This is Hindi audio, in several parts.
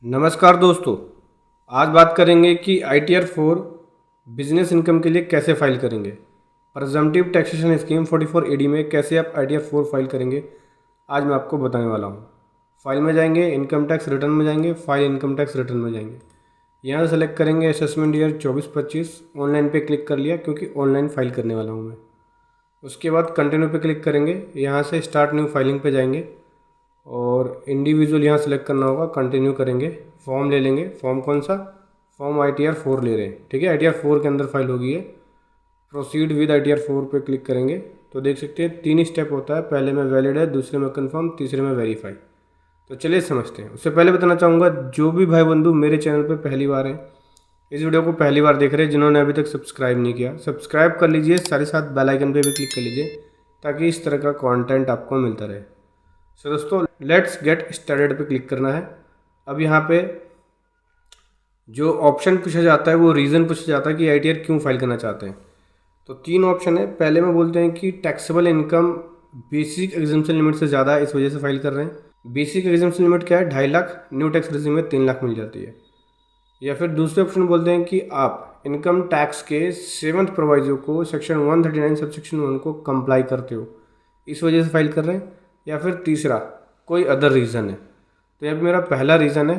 नमस्कार दोस्तों। आज बात करेंगे कि ITR 4 बिजनेस इनकम के लिए कैसे फाइल करेंगे। प्रेजम्पटिव टैक्सेशन स्कीम 44 AD में कैसे आप ITR 4 फाइल करेंगे, आज मैं आपको बताने वाला हूँ। फाइल में जाएंगे, इनकम टैक्स रिटर्न में जाएंगे, फाइल इनकम टैक्स रिटर्न में जाएंगे। यहाँ सेलेक्ट करेंगे असेसमेंट ईयर 24-25, ऑनलाइन पे क्लिक कर लिया क्योंकि ऑनलाइन फाइल करने वाला हूँ मैं। उसके बाद कंटिन्यू पे क्लिक करेंगे, यहाँ से स्टार्ट न्यू फाइलिंग पे जाएंगे और इंडिविजुअल यहाँ सेलेक्ट करना होगा। कंटिन्यू करेंगे, फॉर्म ले लेंगे। फॉर्म कौन सा? फॉर्म ITR 4 ले रहे हैं, ठीक है। ITR 4 के अंदर फाइल होगी है। प्रोसीड विद ITR 4 पे क्लिक करेंगे तो देख सकते हैं 3 स्टेप होता है। पहले में वैलिड है, दूसरे में कंफर्म, तीसरे में वेरीफाई। तो चलिए समझते हैं। उससे पहले बताना चाहूँगा, जो भी भाई बंधु मेरे चैनल पर पहली बार हैं, इस वीडियो को पहली बार देख रहे हैं, जिन्होंने अभी तक सब्सक्राइब नहीं किया, सब्सक्राइब कर लीजिए। साथ ही साथ बेल आइकन पे भी क्लिक कर लीजिए ताकि इस तरह का कंटेंट आपको मिलता रहे। सो दोस्तों, लेट्स गेट स्टार्टेड पे क्लिक करना है। अब यहाँ पे जो ऑप्शन पूछा जाता है वो रीज़न पूछा जाता है कि ITR क्यों फाइल करना चाहते हैं। तो 3 ऑप्शन है। पहले में बोलते हैं कि taxable income basic exemption limit से ज़्यादा है, इस वजह से फाइल कर रहे हैं। बेसिक एग्जम्पशन लिमिट क्या है? 2.5 लाख, न्यू टैक्स रेजिम में 3 लाख मिल जाती है। या फिर दूसरे ऑप्शन बोलते हैं कि आप इनकम टैक्स के 7th प्रोवाइजो को सेक्शन 139 सबसेक्शन 1 को कंप्लाई करते हो, इस वजह से फाइल कर रहे हैं। या फिर तीसरा कोई अदर रीज़न है। तो यहाँ पे मेरा पहला रीज़न है,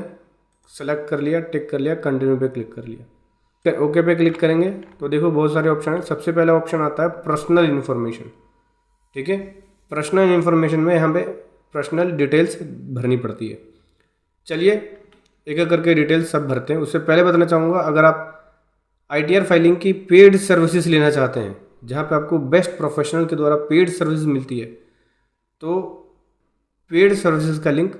सेलेक्ट कर लिया, टिक कर लिया, कंटिन्यू पे क्लिक कर लिया। ओके पे क्लिक करेंगे तो देखो बहुत सारे ऑप्शन है। सबसे पहला ऑप्शन आता है पर्सनल इन्फॉर्मेशन, ठीक है। पर्सनल इन्फॉर्मेशन में यहाँ पे पर्सनल डिटेल्स भरनी पड़ती है। चलिए एक एक करके डिटेल्स सब भरते हैं। उससे पहले बताना चाहूँगा, अगर आप ITR फाइलिंग की पेड सर्विसेज लेना चाहते हैं, जहाँ पे आपको बेस्ट प्रोफेशनल के द्वारा पेड सर्विस मिलती है, तो पेड सर्विसेज का लिंक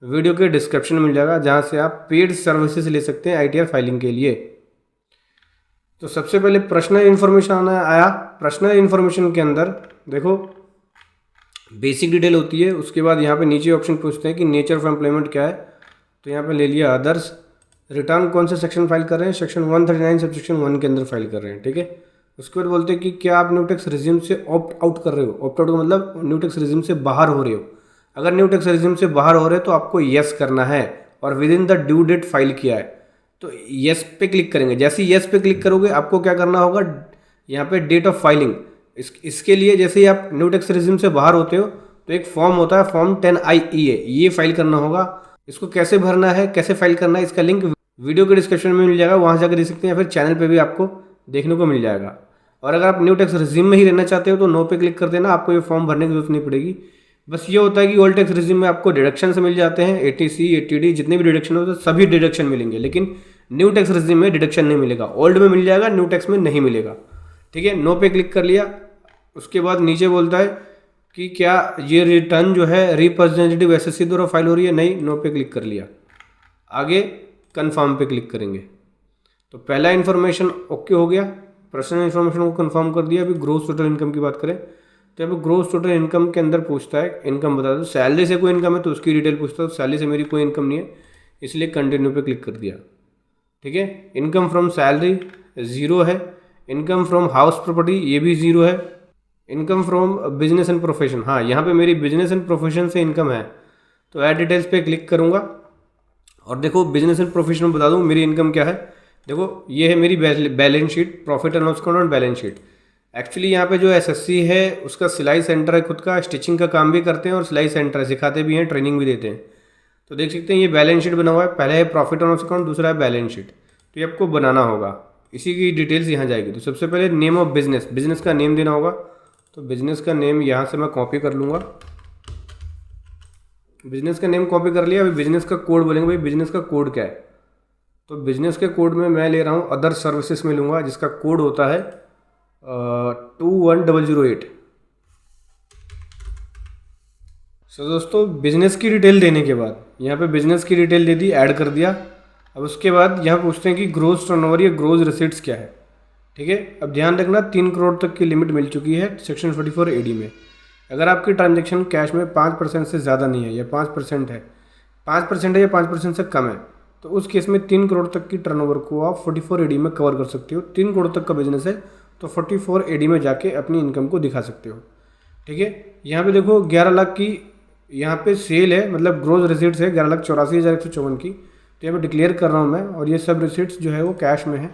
वीडियो के डिस्क्रिप्शन में मिल जाएगा, जहाँ से आप पेड सर्विसेज ले सकते हैं ITR फाइलिंग के लिए। तो सबसे पहले पर्सनल इन्फॉर्मेशन आया। पर्सनल इन्फॉर्मेशन के अंदर देखो बेसिक डिटेल होती है। उसके बाद यहाँ पे नीचे ऑप्शन पूछते हैं कि नेचर ऑफ एम्प्लॉयमेंट क्या है, तो यहाँ पे ले लिया अदर्स। रिटर्न कौन से सेक्शन फाइल कर रहे हैं? सेक्शन 139 सबसेक्शन 1 के अंदर फाइल कर रहे हैं, ठीक है। उसके बाद बोलते हैं कि क्या आप न्यू टैक्स रेजिम से ऑप्ट आउट कर रहे हो। ऑप्ट आउट का मतलब न्यू टैक्स रेजिम से बाहर हो रहे हो। अगर न्यू टैक्स रेजिम से बाहर हो रहे हो तो आपको येस करना है और within the due date file किया है तो येस पे क्लिक करेंगे। जैसे ही येस पे क्लिक करोगे आपको क्या करना होगा, यहाँ पे डेट ऑफ फाइलिंग, इसके लिए जैसे ही आप न्यू टैक्स रेजिम से बाहर होते हो तो एक फॉर्म होता है, फॉर्म 10IE है, ये फाइल करना होगा। इसको कैसे भरना है, कैसे फाइल करना है, इसका लिंक वीडियो के डिस्क्रिप्शन में मिल जाएगा, वहाँ जाकर देख सकते हैं। या फिर चैनल पे भी आपको देखने को मिल जाएगा। और अगर आप न्यू टैक्स रेजिम में ही रहना चाहते हो तो नो पे क्लिक कर देना, आपको ये फॉर्म भरने की जरूरत नहीं पड़ेगी। बस ये होता है कि ओल्ड टैक्स रेजिम में आपको डिडक्शन से मिल जाते हैं, ATC ATD जितने भी डिडक्शन होते हैं सभी डिडक्शन मिलेंगे, लेकिन न्यू टैक्स रेजिम में डिडक्शन नहीं मिलेगा। ओल्ड में मिल जाएगा, न्यू टैक्स में नहीं मिलेगा, ठीक है। नो पे क्लिक कर लिया। उसके बाद नीचे बोलता है कि क्या ये रिटर्न जो है रिप्रेजेंटेटिव SSC द्वारा फाइल हो रही है, नहीं। नो पे क्लिक कर लिया। आगे कन्फर्म पे क्लिक करेंगे तो पहला इन्फॉर्मेशन ओके हो गया। पर्सनल इन्फॉर्मेशन को कंफर्म कर दिया। अभी ग्रोस टोटल इनकम की बात करें तो अब ग्रोस टोटल इनकम के अंदर पूछता है इनकम बता दो। सैलरी से कोई इनकम है तो उसकी डिटेल पूछता है। सैलरी से मेरी कोई इनकम नहीं है, इसलिए कंटिन्यू पे क्लिक कर दिया, ठीक है। इनकम फ्रॉम सैलरी 0 है। इनकम फ्रॉम हाउस प्रॉपर्टी ये भी 0 है। Income from business and profession, हाँ यहाँ पे मेरी बिजनेस एंड प्रोफेशन से इनकम है तो ऐड डिटेल्स पे क्लिक करूँगा। और देखो बिजनेस एंड प्रोफेशन में बता दूँ मेरी इनकम क्या है। देखो ये है मेरी balance sheet, profit and loss account और बैलेंस शीट। एक्चुअली यहाँ पे जो SSC है उसका सिलाई सेंटर है खुद का, स्टिचिंग का काम भी करते हैं और सिलाई सेंटर है, सिखाते भी हैं, ट्रेनिंग भी देते हैं। तो देख सकते हैं ये बैलेंस शीट बना हुआ है। पहला है प्रॉफिट एंड लॉस अकाउंट, दूसरा है बैलेंस शीट। तो ये आपको बनाना होगा, इसी की डिटेल्स यहाँ जाएगी। तो सबसे पहले नेम ऑफ बिजनेस, बिजनेस का नेम देना होगा। तो बिजनेस का नेम यहाँ से मैं कॉपी कर लूँगा। बिजनेस का नेम कॉपी कर लिया। अभी बिजनेस का कोड बोलेंगे, भाई बिजनेस का कोड क्या है। तो बिजनेस के कोड में मैं ले रहा हूँ अदर सर्विसेज में लूँगा, जिसका कोड होता है 21008। सो दोस्तों बिजनेस की डिटेल देने के बाद यहाँ पे बिजनेस की डिटेल दे दी, ऐड कर दिया। अब उसके बाद यहाँ पूछते हैं कि ग्रोस टर्नओवर या ग्रोस रिसीट्स क्या है, ठीक है। अब ध्यान रखना 3 करोड़ तक की लिमिट मिल चुकी है सेक्शन 44 AD में। अगर आपकी ट्रांजेक्शन कैश में 5% से ज़्यादा नहीं है या 5% है, 5% है या 5% से कम है, तो उस केस में 3 करोड़ तक की टर्नओवर को आप 44 AD में कवर कर सकते हो। 3 करोड़ तक का बिजनेस है तो 44 AD में जाके अपनी इनकम को दिखा सकते हो, ठीक है। यहाँ पे देखो 11 लाख की यहाँ पे सेल है, मतलब ग्रोस रिसीट्स है 11,84,154 की। तो यहाँ पे डिक्लेयर कर रहा हूँ मैं, और ये सब रिसिट्स जो है वो कैश में है।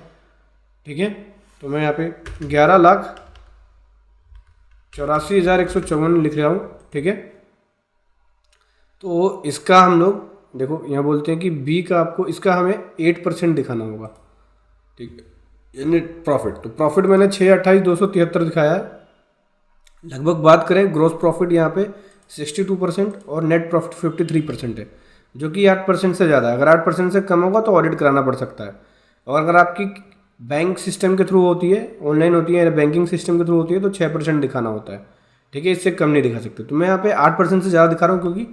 ठीक है, तो मैं यहाँ पे 11,84,154 लिख रहा हूँ। ठीक है, तो इसका हम लोग देखो यहाँ बोलते हैं कि बी का आपको इसका हमें 8% दिखाना होगा। ठीक है, नेट प्रॉफिट, तो प्रॉफिट मैंने 628,273 दिखाया है। लगभग बात करें ग्रोस प्रॉफिट यहाँ पे 62% और नेट प्रॉफिट 53% है, जो कि 8% से ज़्यादा है। अगर 8% से कम होगा तो ऑडिट कराना पड़ सकता है। और अगर आपकी बैंक सिस्टम के थ्रू होती है, ऑनलाइन होती है या बैंकिंग सिस्टम के थ्रू होती है, तो 6% दिखाना होता है। ठीक है, इससे कम नहीं दिखा सकते। तो मैं यहाँ पे 8% से ज़्यादा दिखा रहा हूँ, क्योंकि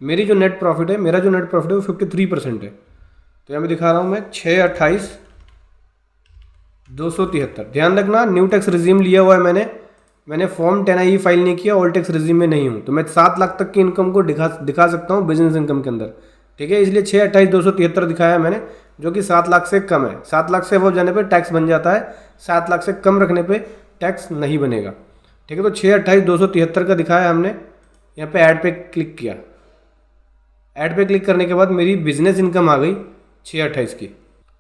मेरी जो नेट प्रॉफिट है, मेरा जो नेट प्रॉफिट है वो 53% है। तो यहाँ पे दिखा रहा हूँ मैं 628,273। ध्यान रखना, न्यू टैक्स रिजीम लिया हुआ है मैंने फॉर्म 10I फाइल नहीं किया, ओल्ड टैक्स रिजीम में नहीं हूँ, तो मैं 7 लाख तक की इनकम को दिखा सकता हूँ बिजनेस इनकम के अंदर। ठीक है, इसलिए 628,273 दिखाया है मैंने, जो कि 7 लाख से कम है। 7 लाख से अबव जाने पे टैक्स बन जाता है, 7 लाख से कम रखने पे टैक्स नहीं बनेगा। ठीक है, तो 628,273 का दिखाया हमने। यहाँ पे ऐड पे क्लिक किया। ऐड पे क्लिक करने के बाद मेरी बिजनेस इनकम आ गई 628 की।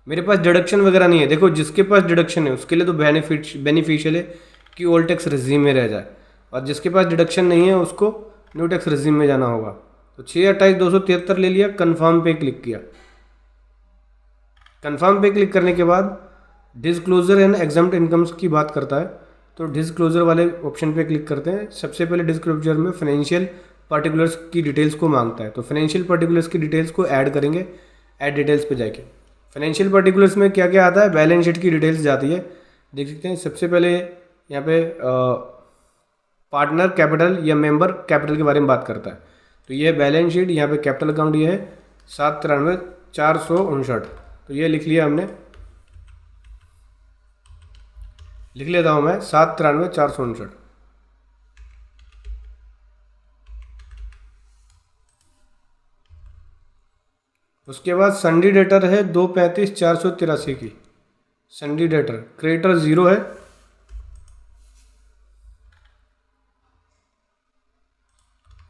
मेरे पास डिडक्शन वगैरह नहीं है। देखो, जिसके पास डिडक्शन है उसके लिए तो बेनिफिशियल है कि ओल्ड टैक्स रिजीम में रह जाए, और जिसके पास डिडक्शन नहीं है उसको न्यू टैक्स रिजीम में जाना होगा। तो 628,273 ले लिया, कन्फर्म पे क्लिक किया। कन्फर्म पे क्लिक करने के बाद डिस्क्लोजर एंड एग्जम्प्ट इनकम्स की बात करता है, तो डिस्क्लोजर वाले ऑप्शन पे क्लिक करते हैं। सबसे पहले डिस्क्लोजर में फाइनेंशियल पर्टिकुलर्स की डिटेल्स को मांगता है, तो फाइनेंशियल पर्टिकुलर्स की डिटेल्स को ऐड करेंगे। ऐड डिटेल्स पे जाके फाइनेंशियल पर्टिकुलर्स में क्या क्या आता है, बैलेंस शीट की डिटेल्स जाती है, देख सकते हैं। सबसे पहले यहाँ पे पार्टनर कैपिटल या मेंबर कैपिटल के बारे में बात करता है, तो ये बैलेंस शीट। यहाँ पे कैपिटल अकाउंट ये है 793,459, तो ये लिख लिया हमने। लिख लेता हूँ मैं 793,459। उसके बाद संडी डेटर है 235,483 की। संडी डेटर क्रेडिटर 0 है,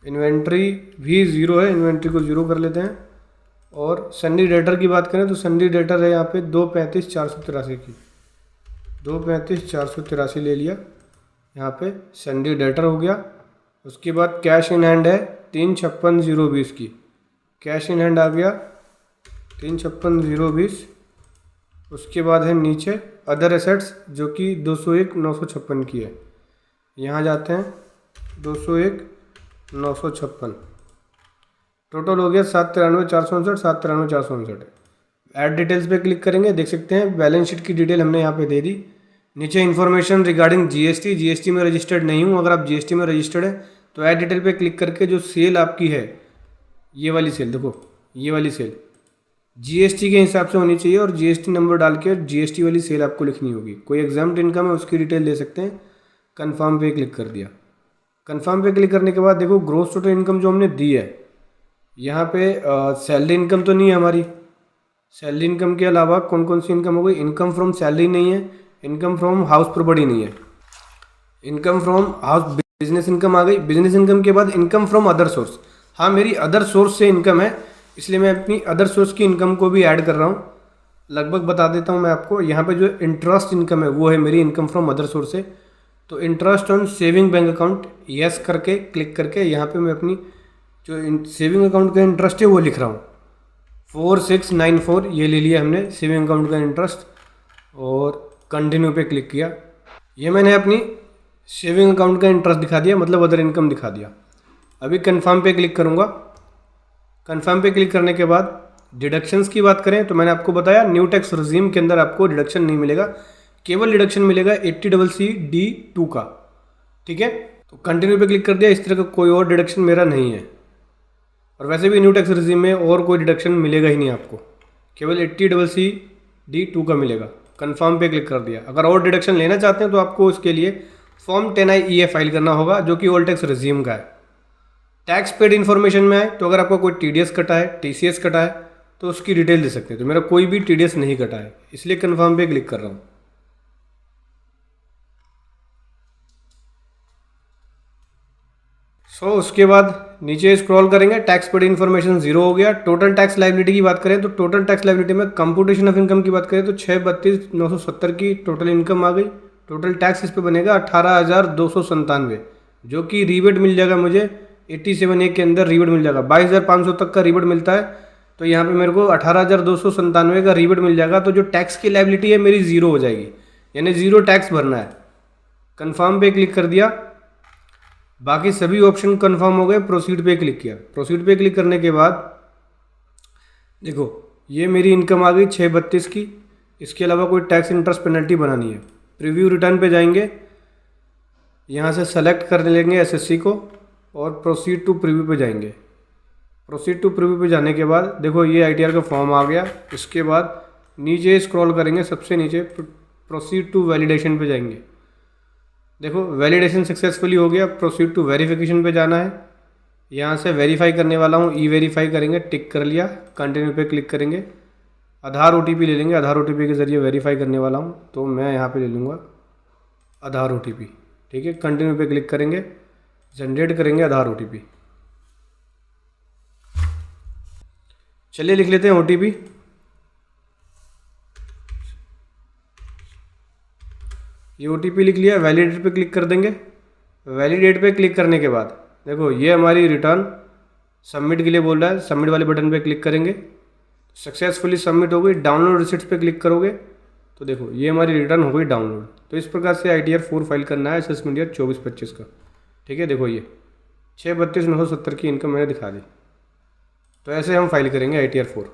इन्वेंट्री भी 0 है, इन्वेंट्री को 0 कर लेते हैं। और संडी डेटर की बात करें तो संडी डेटर है यहाँ पे 235,483 की। 235,483 ले लिया, यहाँ पे संडी डेटर हो गया। उसके बाद कैश इन हैंड है 356,020 की। कैश इन हैंड आ गया 356,020। उसके बाद है नीचे अदर एसेट्स, जो कि 201,956 की है। यहाँ जाते हैं 201,956, टोटल हो गया 793,459, 793,459। ऐड डिटेल्स पे क्लिक करेंगे, देख सकते हैं बैलेंस शीट की डिटेल हमने यहाँ पे दे दी। नीचे इन्फॉर्मेशन रिगार्डिंग जीएसटी में रजिस्टर्ड नहीं हूँ। अगर आप जीएसटी में रजिस्टर्ड है तो ऐड डिटेल पे क्लिक करके जो सेल आपकी है, ये वाली सेल, देखो ये वाली सेल जीएसटी के हिसाब से होनी चाहिए, और जीएसटी नंबर डाल के जीएसटी वाली सेल आपको लिखनी होगी। कोई एग्जाम्प्ट इनकम है उसकी डिटेल दे सकते हैं। कन्फर्म पे क्लिक कर दिया। कन्फर्म पे क्लिक करने के बाद देखो ग्रोस टोटल इनकम जो हमने दी है, यहाँ पे सैलरी इनकम तो नहीं है हमारी। सैलरी इनकम के अलावा कौन कौन सी इनकम हो गई, इनकम फ्रॉम सैलरी नहीं है, इनकम फ्रॉम हाउस प्रॉपर्टी नहीं है, income from house business income आ गई। बिजनेस इनकम के बाद इनकम फ्रॉम अदर सोर्स, हाँ मेरी अदर सोर्स से इनकम है, इसलिए मैं अपनी अदर सोर्स की इनकम को भी ऐड कर रहा हूँ। लगभग बता देता हूँ मैं आपको। यहाँ पे जो इंटरेस्ट इनकम है वो है मेरी इनकम फ्रॉम अदर सोर्स से, तो interest on saving bank account yes करके क्लिक करके यहाँ पे मैं अपनी जो सेविंग अकाउंट का इंटरेस्ट है वो लिख रहा हूँ 4694। ये ले लिया हमने सेविंग अकाउंट का इंटरेस्ट, और कंटिन्यू पे क्लिक किया। ये मैंने अपनी सेविंग अकाउंट का इंटरेस्ट दिखा दिया, मतलब अदर इनकम दिखा दिया। अभी कन्फर्म पे क्लिक करूँगा। कन्फर्म पे क्लिक करने के बाद डिडक्शंस की बात करें तो मैंने आपको बताया न्यू टैक्स रिजीम के अंदर आपको डिडक्शन नहीं मिलेगा, केवल डिडक्शन मिलेगा 80CC D2 का। ठीक है, तो कंटिन्यू पे क्लिक कर दिया। इस तरह का कोई और डिडक्शन मेरा नहीं है, और वैसे भी न्यू टैक्स रिजीम में और कोई डिडक्शन मिलेगा ही नहीं आपको, केवल 80CC D2 का मिलेगा। कन्फर्म पे क्लिक कर दिया। अगर और डिडक्शन लेना चाहते हैं तो आपको इसके लिए फॉर्म 10I फाइल करना होगा, जो कि ओल्ड टैक्स रिजीम का है। टैक्स पेड इन्फॉर्मेशन में आए तो अगर आपका कोई TDS कटा है, TCS कटा है, तो उसकी डिटेल दे सकते हैं। तो मेरा कोई भी TDS नहीं कटा है, इसलिए कन्फर्म पे क्लिक कर रहा हूँ। उसके बाद नीचे स्क्रॉल करेंगे, टैक्स पेड इन्फॉर्मेशन जीरो हो गया। टोटल टैक्स लाइबिलिटी की बात करें तो टोटल टैक्स लाइबिलिटी में कंप्यूटेशन ऑफ इनकम की बात करें तो 632,970 की टोटल इनकम आ गई। टोटल टैक्स इस पे बनेगा 18,297, जो कि रिबेट मिल जाएगा मुझे 87A के अंदर रिबेट मिल जाएगा। 22,500 तक का रिबेट मिलता है, तो यहाँ पे मेरे को 18,297 का रिबेट मिल जाएगा। तो जो टैक्स की लाइबिलिटी है मेरी जीरो हो जाएगी, यानी जीरो टैक्स भरना है। कंफर्म पे क्लिक कर दिया, बाकी सभी ऑप्शन कंफर्म हो गए। प्रोसीड पे क्लिक किया। प्रोसीड पे क्लिक करने के बाद देखो ये मेरी इनकम आ गई 632 की। इसके अलावा कोई टैक्स इंटरेस्ट पेनल्टी बनानी है। प्रीव्यू रिटर्न पे जाएंगे, यहाँ से सेलेक्ट कर लेंगे एसएससी को और प्रोसीड टू प्रीव्यू पे जाएंगे। प्रोसीड टू प्रीव्यू पे जाने के बाद देखो ये आईटीआर का फॉर्म आ गया। इसके बाद नीचे स्क्रॉल करेंगे, सबसे नीचे प्रोसीड टू वैलिडेशन पे जाएंगे। देखो वैलिडेशन सक्सेसफुली हो गया। प्रोसीड टू वेरिफिकेशन पे जाना है, यहाँ से वेरीफाई करने वाला हूँ, ई वेरीफाई करेंगे, टिक कर लिया। कंटिन्यू पे क्लिक करेंगे, आधार ओटीपी ले लेंगे। आधार ओटीपी के ज़रिए वेरीफाई करने वाला हूँ, तो मैं यहाँ पे ले लूँगा आधार ओटीपी। ठीक है, कंटिन्यू पे क्लिक करेंगे, जनरेट करेंगे आधार ओटीपी। चलिए लिख लेते हैं ओटीपी। ये ओटीपी लिख लिया, वैलिडेट पे क्लिक कर देंगे। वैलिडेट पे क्लिक करने के बाद देखो ये हमारी रिटर्न सबमिट के लिए बोल रहा है। सबमिट वाले बटन पे क्लिक करेंगे, सक्सेसफुली सबमिट हो गई। डाउनलोड रिसिप्ट पे क्लिक करोगे तो देखो ये हमारी रिटर्न हो गई डाउनलोड। तो इस प्रकार से ITR 4 फाइल करना है असेसमेंट ईयर 24-25 का। ठीक है, देखो ये 632,970 की इनकम मैंने दिखा दी। तो ऐसे हम फाइल करेंगे ITR 4।